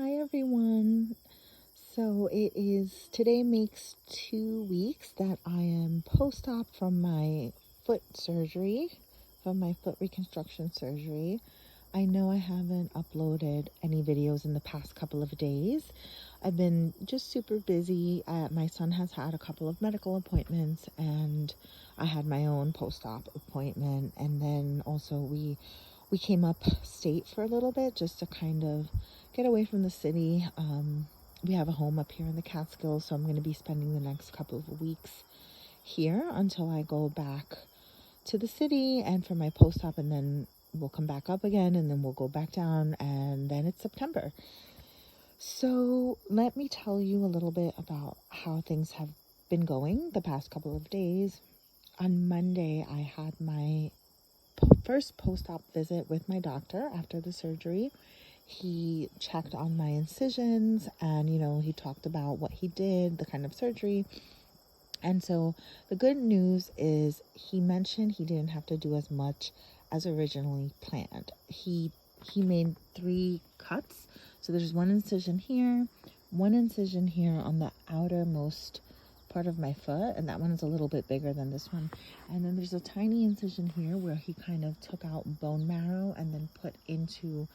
Hi everyone. So today makes 2 weeks that I am post-op from my foot surgery, from my foot reconstruction surgery. I know I haven't uploaded any videos in the past couple of days. I've been just super busy. My son has had a couple of medical appointments, and I had my own post-op appointment, and then also we came up state for a little bit just to kind of get away from the city. We have a home up here in the Catskills, so I'm going to be spending the next couple of weeks here until I go back to the city and for my post-op, and then we'll come back up again, and then we'll go back down, and then it's September. So let me tell you a little bit about how things have been going the past couple of days. On Monday, I had my first post-op visit with my doctor after the surgery. He checked on my incisions, and he talked about what he did, the kind of surgery. And so the good news is he mentioned he didn't have to do as much as originally planned. He made 3 cuts. So there's one incision here on the outermost part of my foot, and that one is a little bit bigger than this one. And then there's a tiny incision here where he kind of took out bone marrow and then put into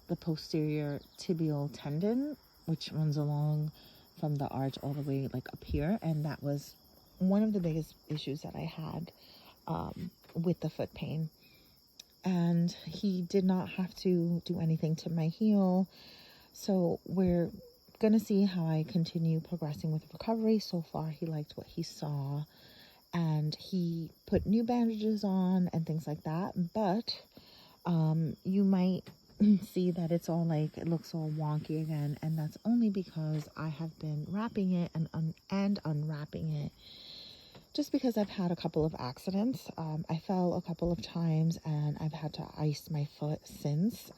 the posterior tibial tendon, which runs along from the arch all the way like up here. And that was one of the biggest issues that I had with the foot pain. And he did not have to do anything to my heel. So we're going to see how I continue progressing with recovery. So far, he liked what he saw, and he put new bandages on and things like that. But you might see that it looks all wonky again, and that's only because I have been wrapping it and unwrapping it, just because I've had a couple of accidents. I fell a couple of times, and I've had to ice my foot since.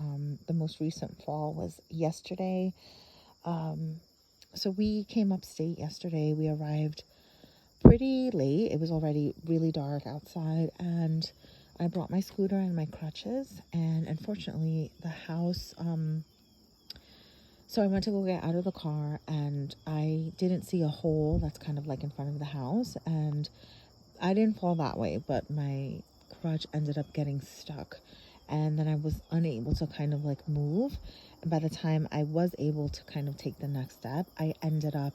The most recent fall was yesterday. So we came upstate yesterday. We arrived pretty late. It was already really dark outside, and I brought my scooter and my crutches, and unfortunately the house, so I went to go get out of the car, and I didn't see a hole that's kind of like in front of the house, and I didn't fall that way, but my crutch ended up getting stuck, and then I was unable to kind of like move. And by the time I was able to kind of take the next step, I ended up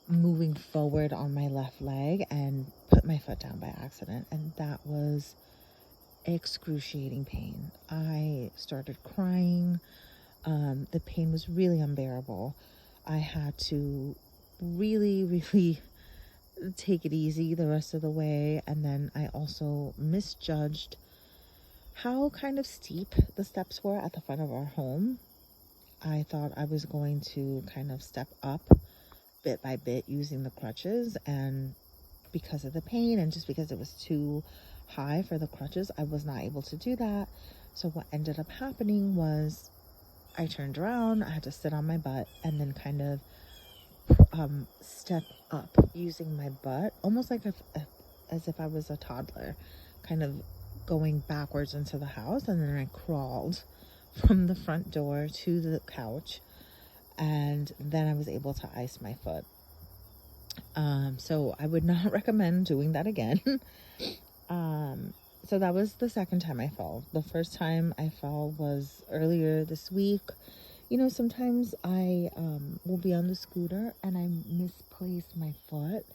moving forward on my left leg and put my foot down by accident, and that was excruciating pain. I started crying. The pain was really unbearable. I had to really, really take it easy the rest of the way, and then I also misjudged how kind of steep the steps were at the front of our home. I thought I was going to kind of step up bit by bit using the crutches, and because of the pain and just because it was too high for the crutches, I was not able to do that. So what ended up happening was I turned around, I had to sit on my butt and then kind of step up using my butt, almost like as if I was a toddler, kind of going backwards into the house. And then I crawled from the front door to the couch, and then I was able to ice my foot. So I would not recommend doing that again. So that was the second time I fell. The first time I fell was earlier this week. Sometimes I will be on the scooter and I misplace my foot,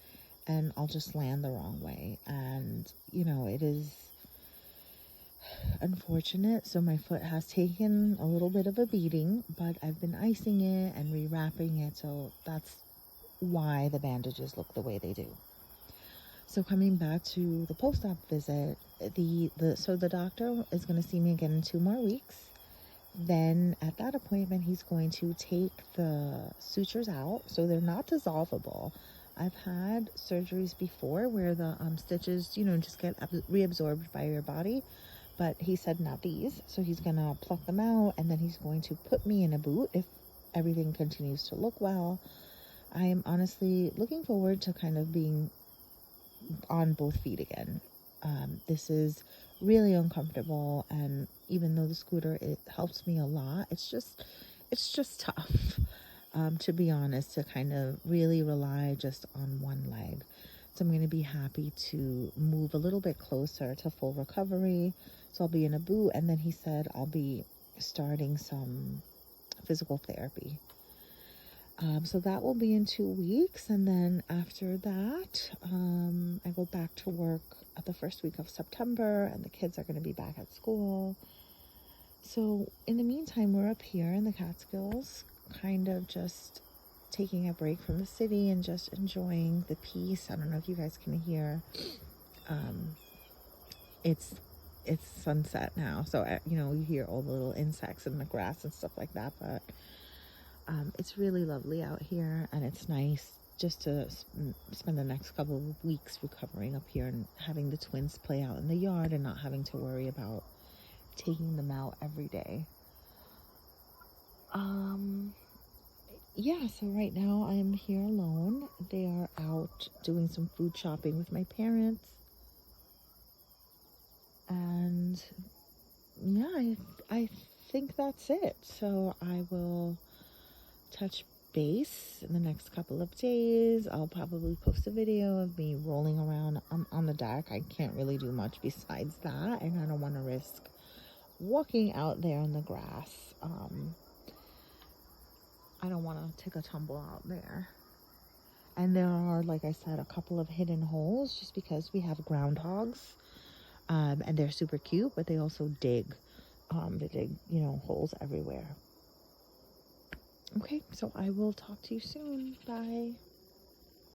and I'll just land the wrong way. And, it is unfortunate. So my foot has taken a little bit of a beating, but I've been icing it and rewrapping it. So that's why the bandages look the way they do. So coming back to the post-op visit, the doctor is going to see me again in 2 more weeks. Then at that appointment, he's going to take the sutures out, so they're not dissolvable. I've had surgeries before where the stitches, just get reabsorbed by your body, but he said not these. So he's going to pluck them out, and then he's going to put me in a boot if everything continues to look well. I am honestly looking forward to kind of being on both feet again. This is really uncomfortable, and even though the scooter, it helps me a lot, it's it's just tough, to be honest, to kind of really rely just on one leg. So I'm going to be happy to move a little bit closer to full recovery. So I'll be in a boot, and then he said I'll be starting some physical therapy. So that will be in 2 weeks, and then after that, I go back to work at the first week of September, and the kids are going to be back at school. So in the meantime, we're up here in the Catskills, kind of just taking a break from the city and just enjoying the peace. I don't know if you guys can hear. It's sunset now, so you hear all the little insects in the grass and stuff like that, but it's really lovely out here, and it's nice just to spend the next couple of weeks recovering up here and having the twins play out in the yard and not having to worry about taking them out every day. Yeah, so right now I'm here alone. They are out doing some food shopping with my parents. And yeah, I think that's it. So I will touch base in the next couple of days. I'll probably post a video of me rolling around on the deck. I can't really do much besides that, and I don't want to risk walking out there in the grass. I don't want to take a tumble out there. And there are, like I said, a couple of hidden holes just because we have groundhogs, and they're super cute, but they also dig. They dig, holes everywhere. Okay, so I will talk to you soon. Bye.